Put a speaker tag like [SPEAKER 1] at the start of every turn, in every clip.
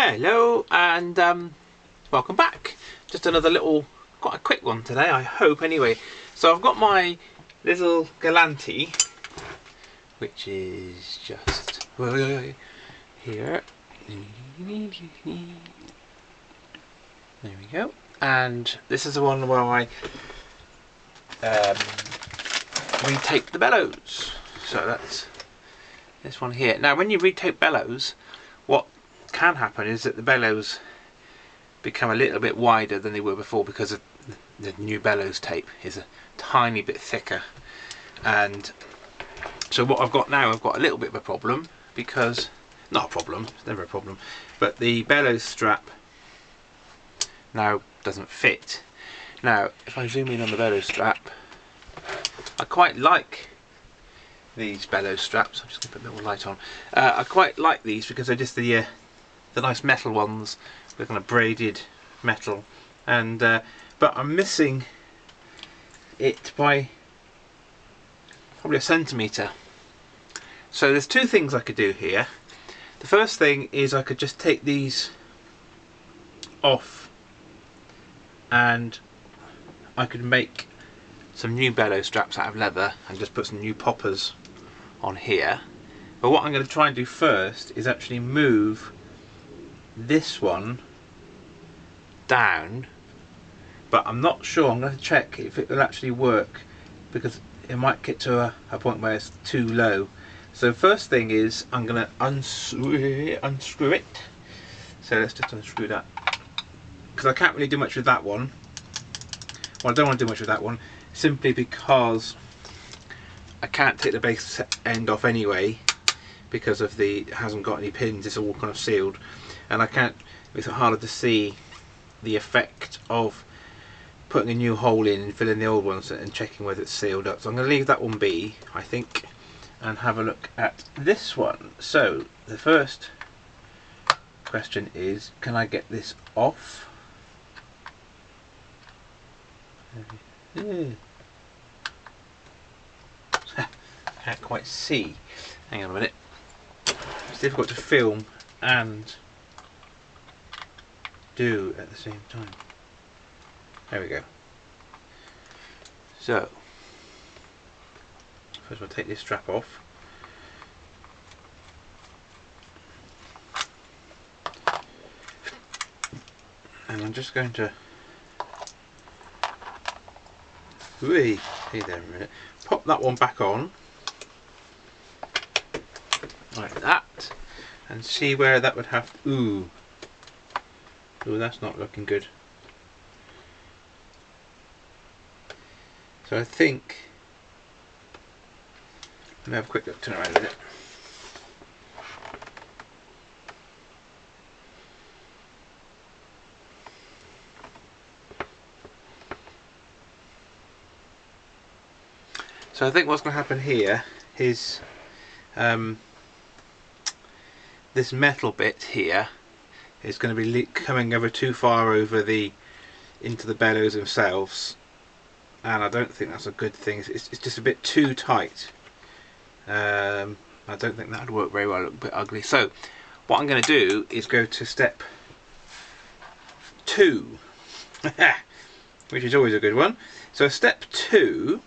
[SPEAKER 1] Hello and welcome back. Just another little, quite a quick one today, I hope anyway. So I've got my little Galanti, which is just here. There we go. And this is the one where I retape the bellows. So that's this one here. Now when you retape bellows, what can happen is that the bellows become a little bit wider than they were before because of the new bellows tape is a tiny bit thicker. And so what I've got now, I've got a little bit of a problem, because not a problem, it's never a problem, but the bellows strap now doesn't fit. Now if I zoom in on the bellows strap, I quite like these bellows straps. I'm just going to put a little light on. I quite like these because they're just the nice metal ones with kind of braided metal, and but I'm missing it by probably a centimetre. So there's two things I could do here. The first thing is I could just take these off and I could make some new bellow straps out of leather and just put some new poppers on here. But what I'm going to try and do first is actually move this one down, but I'm not sure. I'm going to check if it will actually work, because it might get to a point where it's too low. So first thing is I'm going to unscrew it. So let's just unscrew that, because I can't really do much with that one. Well, I don't want to do much with that one, simply because I can't take the base end off anyway, because of it hasn't got any pins, it's all kind of sealed, and I can't, it's harder to see the effect of putting a new hole in and filling the old ones and checking whether it's sealed up. So I'm going to leave that one be, I think, and have a look at this one. So the first question is, can I get this off? Can't quite see. Hang on a minute. It's difficult to film and do at the same time. There we go. So first we'll take this strap off. And I'm just going to hey there a minute. Pop that one back on like that, and see where that would have. Ooh, that's not looking good. So I think, let me have a quick look, turn around a minute. So I think what's going to happen here is this metal bit here is going to be coming over too far over into the bellows themselves, and I don't think that's a good thing. It's just a bit too tight. I don't think that would work very well. It look a bit ugly. So what I'm going to do is go to step 2, which is always a good one. So step 2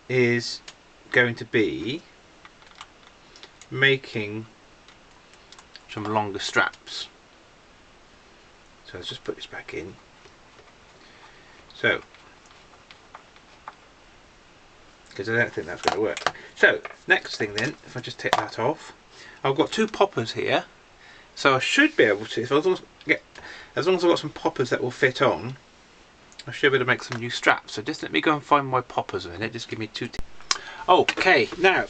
[SPEAKER 1] is going to be making some longer straps. So let's just put this back in. So, because I don't think that's going to work. So next thing then, if I just take that off, I've got two poppers here, so I should be able to, as long as I've got some poppers that will fit on, I should be able to make some new straps. So just let me go and find my poppers a minute. Just give me 2. Okay, now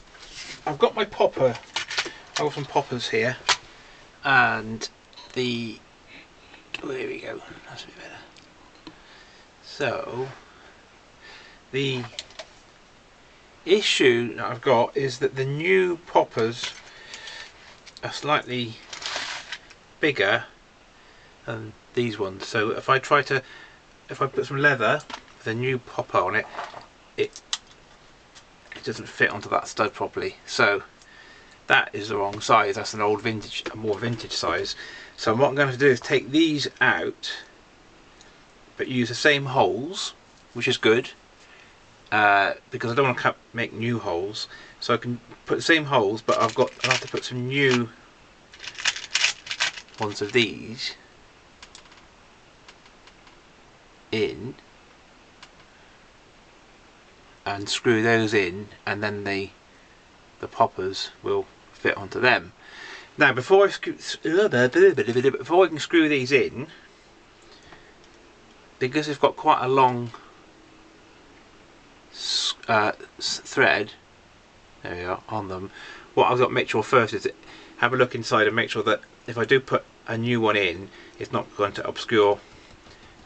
[SPEAKER 1] I've got my popper. I've got some poppers here, and there we go. That's a bit better. So the issue that I've got is that the new poppers are slightly bigger than these ones. So if I put some leather with a new popper on it, it doesn't fit onto that stud properly. So that is the wrong size. That's an old vintage, a more vintage size. So what I'm going to do is take these out, but use the same holes, which is good, because I don't want to make new holes. So I can put the same holes, but I'll have to put some new ones of these in and screw those in, and then the poppers will fit onto them. Now before I can screw these in, because it's got quite a long thread, there we are, on them, what I've got to make sure first is have a look inside and make sure that if I do put a new one in, it's not going to obscure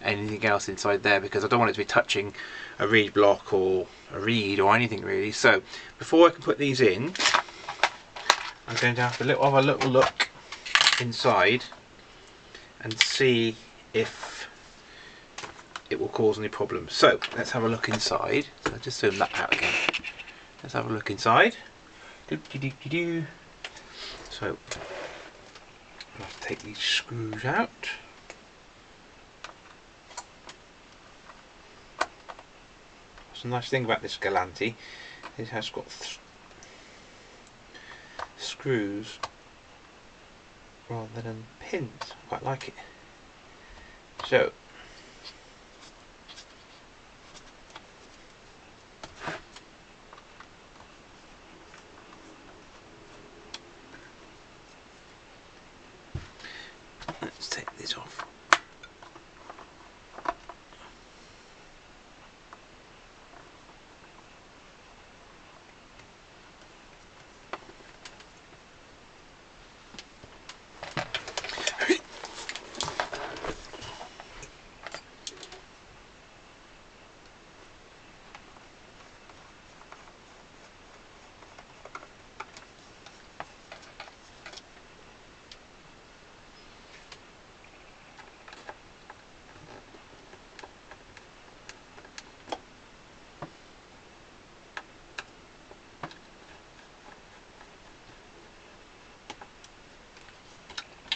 [SPEAKER 1] anything else inside there, because I don't want it to be touching a reed block or a reed or anything really. So before I can put these in, I'm going to have a little look inside and see if it will cause any problems. So let's have a look inside. So I'll just zoom that out again. Let's have a look inside. So I'll have to take these screws out. What's the nice thing about this Galanti, it has got screws rather than pins. I quite like it. So let's take this off.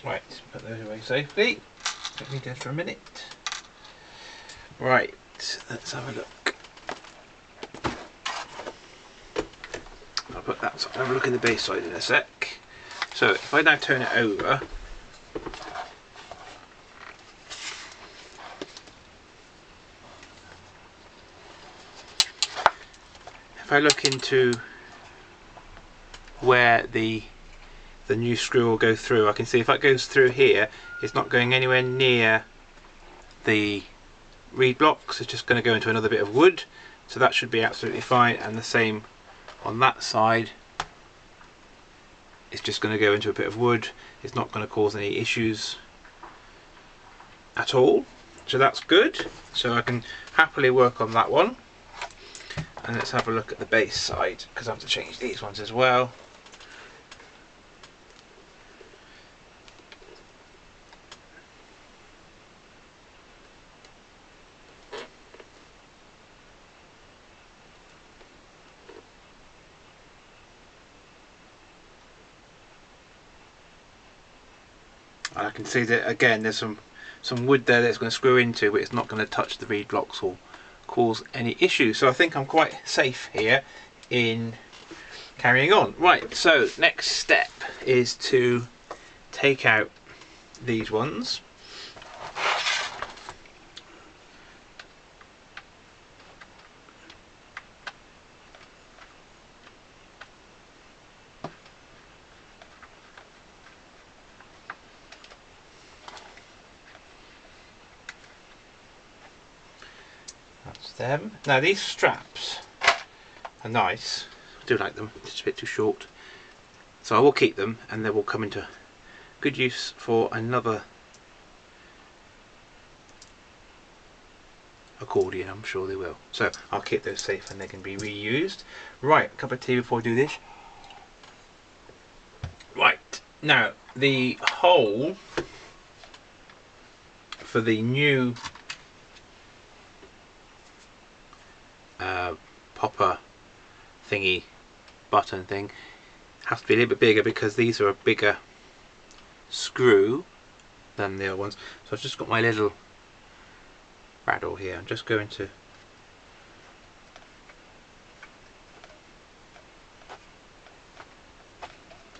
[SPEAKER 1] Right, put those away safely. Don't need those for a minute. Right, let's have a look. I'll put that, so I'll have a look in the base side in a sec. So if I now turn it over, if I look into where the new screw will go through, I can see if that goes through here, it's not going anywhere near the reed blocks, it's just going to go into another bit of wood, so that should be absolutely fine. And the same on that side, it's just going to go into a bit of wood, it's not going to cause any issues at all, so that's good. So I can happily work on that one. And let's have a look at the base side, because I have to change these ones as well. I can see that again there's some wood there that's going to screw into, but it's not going to touch the reed blocks or cause any issues. So I think I'm quite safe here in carrying on. Right, so next step is to take out these ones. That's them. Now these straps are nice. I do like them, just a bit too short. So I will keep them, and they will come into good use for another accordion, I'm sure they will. So I'll keep those safe and they can be reused. Right, a cup of tea before I do this. Right, now the hole for the new popper thingy, button thing, have to be a little bit bigger because these are a bigger screw than the other ones. So I've just got my little rattle here. I'm just going to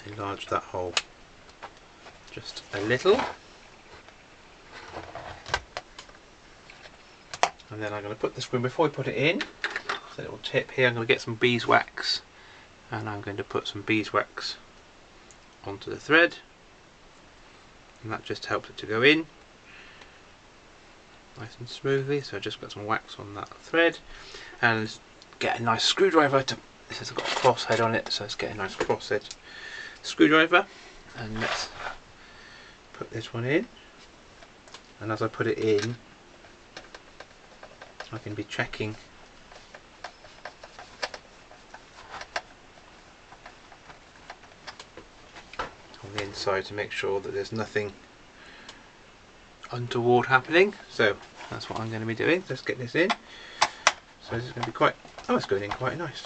[SPEAKER 1] enlarge that hole just a little, and then I'm going to put the screw, before we put it in, there's a little tip here. I'm going to get some beeswax, and I'm going to put some beeswax onto the thread, and that just helps it to go in nice and smoothly. So I just got some wax on that thread, and get a nice screwdriver to, this has got a cross head on it, so let's get a nice cross head screwdriver, and let's put this one in. And as I put it in, I can be checking on the inside to make sure that there's nothing untoward happening. So that's what I'm going to be doing. Let's get this in. So this is going to be quite, oh, it's going in quite nice.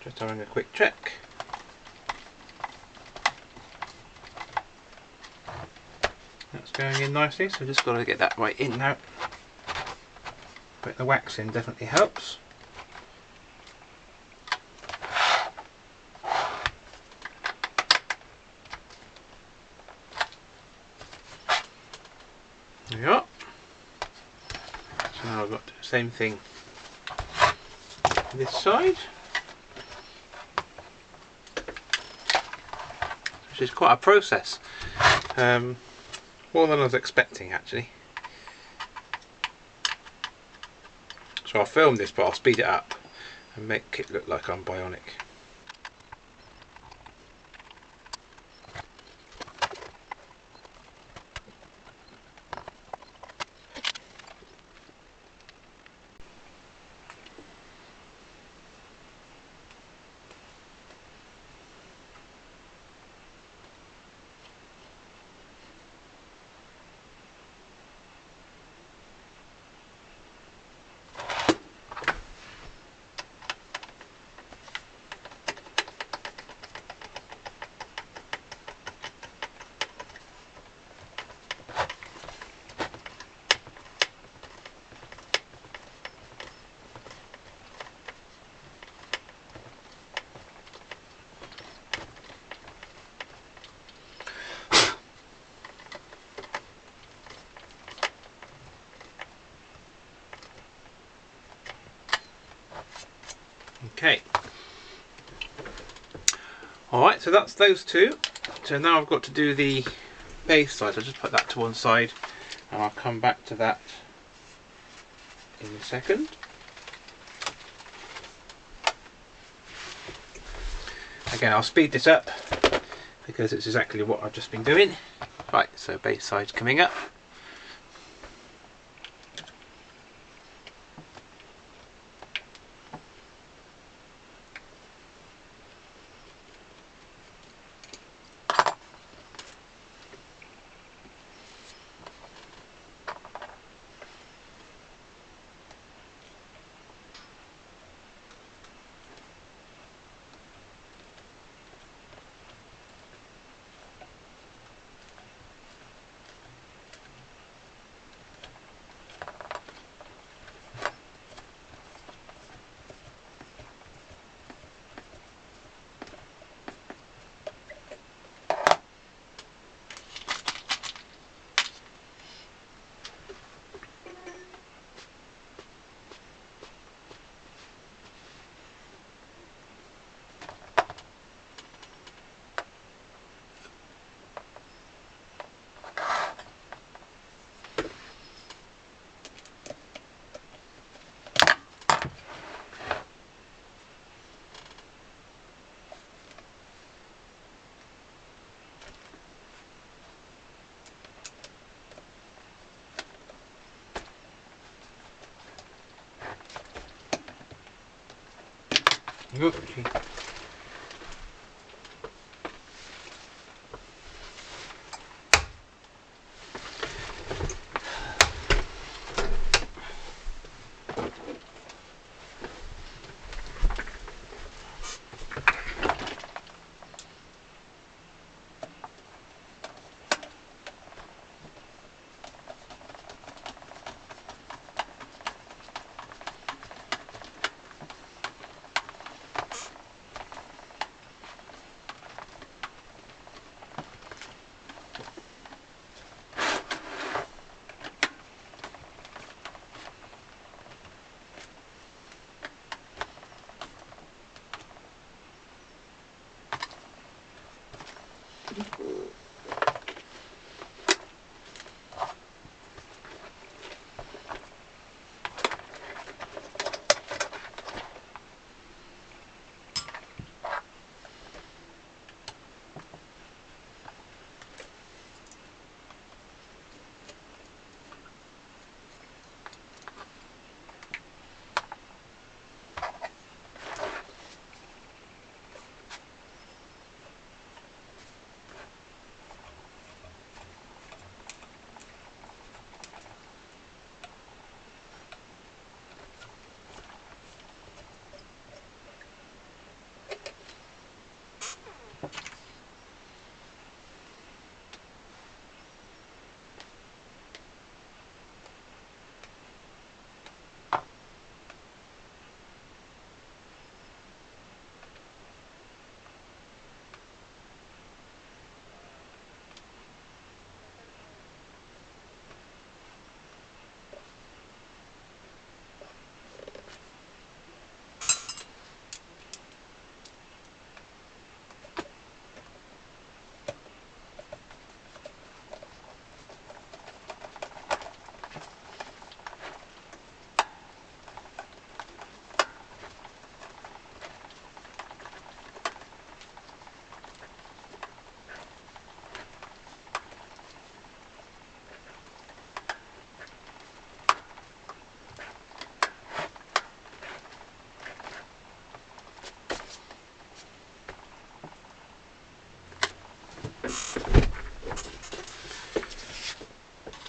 [SPEAKER 1] Just having a quick check. That's going in nicely, so just got to get that right in now. Putting the wax in definitely helps. There we are. So now I've got the same thing this side, which is quite a process. More than I was expecting, actually. So I'll film this, but I'll speed it up and make it look like I'm bionic. Okay. Alright, so that's those two. So now I've got to do the base side. I'll just put that to one side and I'll come back to that in a second. Again, I'll speed this up because it's exactly what I've just been doing. Right, so base side's coming up. Okay.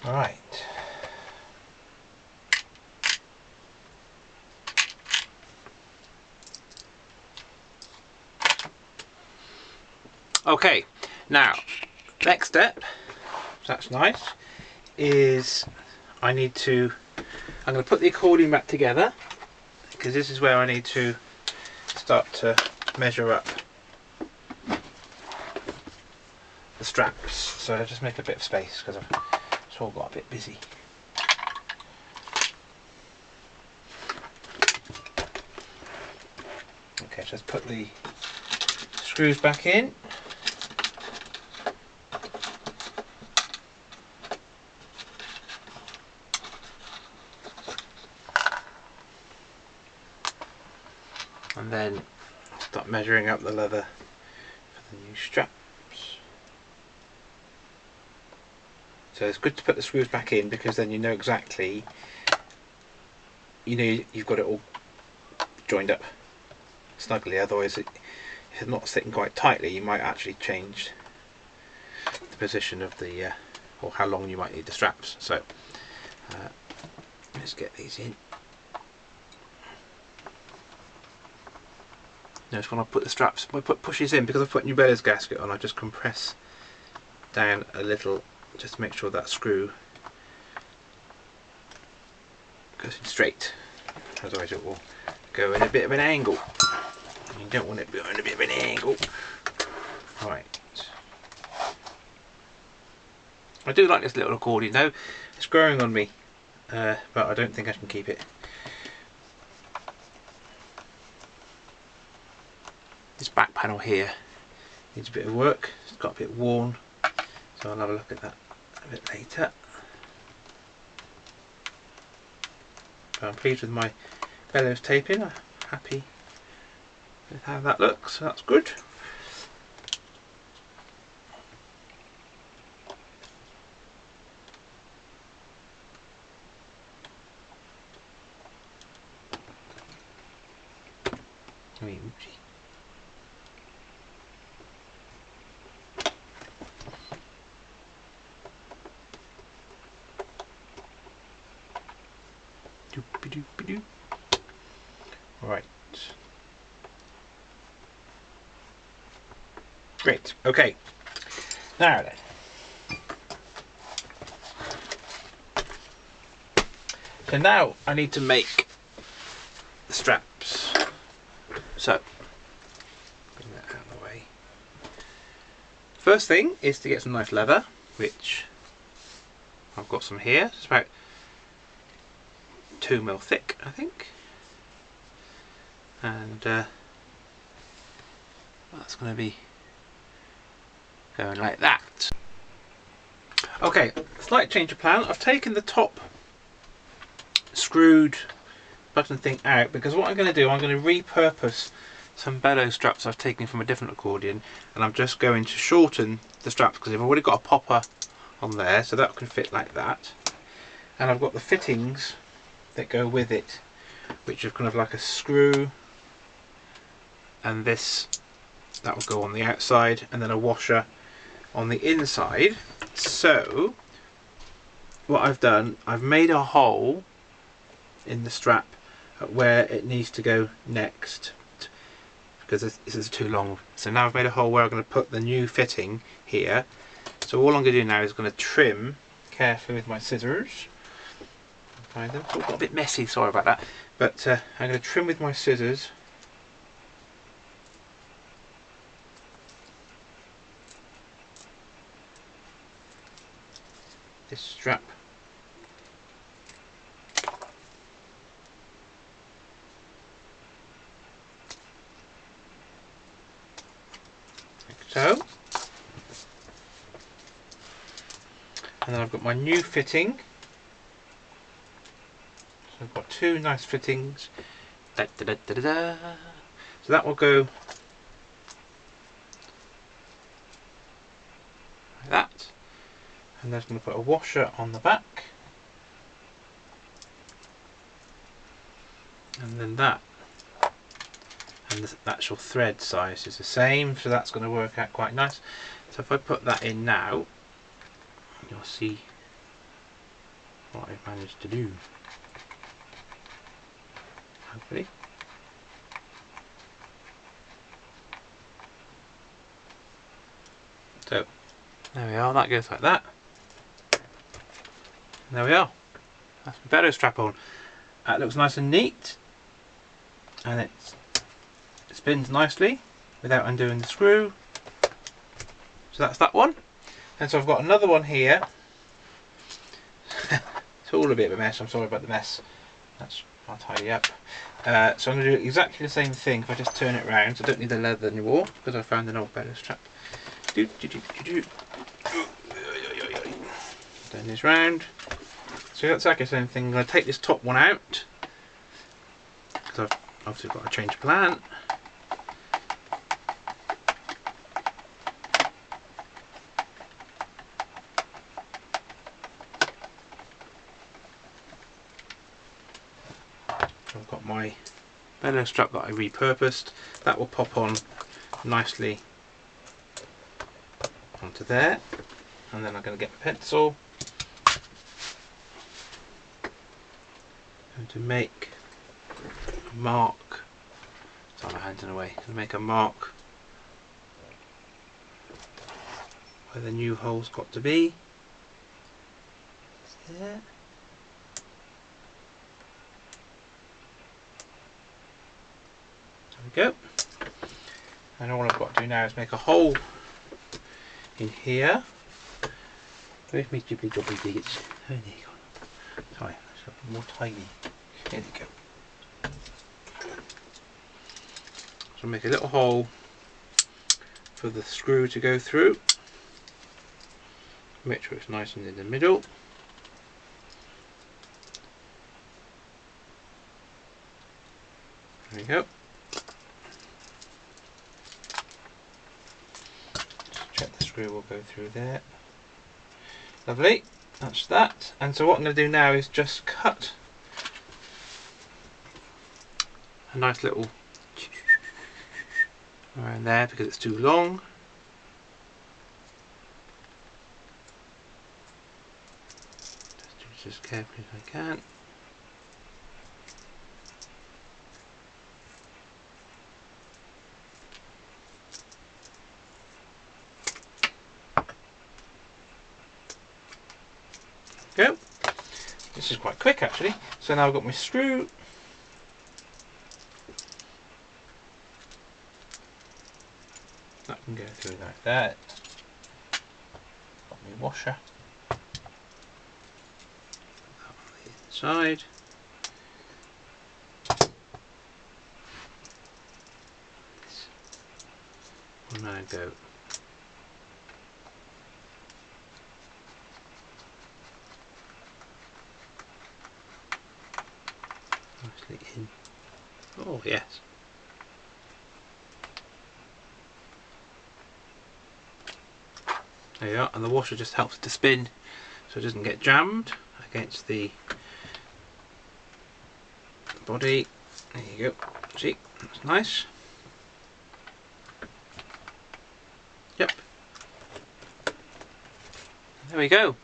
[SPEAKER 1] Right. Okay, now next step, that's nice, is I'm going to put the accordion back together, because this is where I need to start to measure up the straps. So I'll just make a bit of space because I've all got a bit busy. Okay, just put the screws back in. And then start measuring up the leather for the new straps. So it's good to put the screws back in, because then you know exactly, you've got it all joined up snugly. Otherwise, if it's not sitting quite tightly, you might actually change the position of the or how long you might need the straps. So let's get these in. Notice when I put the straps, when I put pushes in, because I've put new bellows gasket on, I just compress down a little just to make sure that screw goes in straight. Otherwise it will go in a bit of an angle. You don't want it to go in a bit of an angle. Right. I do like this little accordion though. It's growing on me, but I don't think I can keep it. This back panel here needs a bit of work. It's got a bit worn, so I'll have a look at that a bit later. But I'm pleased with my bellows taping. I'm happy with how that looks, so that's good. Right. Great. Okay. Now then. So now I need to make the straps. So bring that out of the way. First thing is to get some nice leather, which I've got some here. It's about 2mm thick, I think. And that's going to be going like that. Okay, slight change of plan. I've taken the top screwed button thing out because what I'm going to do, I'm going to repurpose some bellow straps I've taken from a different accordion, and I'm just going to shorten the straps because I've already got a popper on there, so that can fit like that. And I've got the fittings that go with it, which are kind of like a screw, and this that will go on the outside, and then a washer on the inside. So what I've done, I've made a hole in the strap at where it needs to go next, because this is too long. So now I've made a hole where I'm going to put the new fitting here. So all I'm going to do now is going to trim carefully with my scissors. Find them. It's all got a bit messy, sorry about that. But I'm going to trim with my scissors this strap. Like so. And then I've got my new fitting. So I've got two nice fittings. Da, da, da, da, da. So that will go like that. And then I'm going to put a washer on the back. And then that. And the actual thread size is the same, so that's going to work out quite nice. So if I put that in now, you'll see what I've managed to do. Hopefully. So there we are, that goes like that. And there we are. That's my bellow strap on. That looks nice and neat, and it spins nicely without undoing the screw. So that's that one. And so I've got another one here. It's all a bit of a mess, I'm sorry about the mess. I'll tidy up. So I'm going to do exactly the same thing if I just turn it round. So I don't need the leather anymore because I found an old bellow strap. Turn this round. So that's exactly the same thing. I'm going to take this top one out because I've obviously got to change plan. I've got my bellow strap that I repurposed. That will pop on nicely onto there, and then I'm going to get my pencil and to make a mark. Sorry, my hand's in the way. To make a mark where the new hole's got to be. There. There we go. And all I've got to do now is make a hole in here. Where's my jibbly jobbly bits? Oh, there you go. Sorry, that's more tiny. There you go. So make a little hole for the screw to go through. Make sure it's nice and in the middle. There we go. Check the screw will go through there. Lovely, that's that. And so what I'm going to do now is just cut a nice little around there because it's too long. Just do this as carefully as I can. Go. This is quite quick actually. So now I've got my screw. That can go through like that. Got my washer. Put that on the inside. This will now go Oh yes. There you are, and the washer just helps it to spin so it doesn't get jammed against the body. There you go. See, that's nice. Yep. There we go.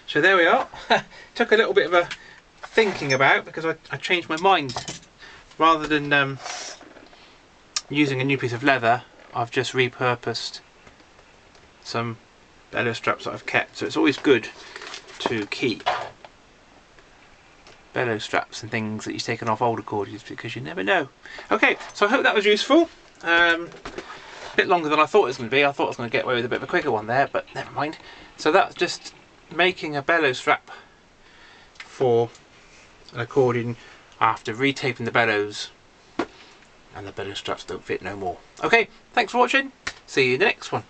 [SPEAKER 1] So there we are. Took a little bit of a thinking about because I changed my mind. Rather than using a new piece of leather, I've just repurposed some bellow straps that I've kept. So it's always good to keep bellow straps and things that you've taken off old accordions because you never know. Okay, so I hope that was useful. A bit longer than I thought it was going to be. I thought I was going to get away with a bit of a quicker one there, but never mind. So that's just making a bellow strap for an accordion after retaping the bellows, and the bellow straps don't fit no more. Okay, thanks for watching. See you in the next one.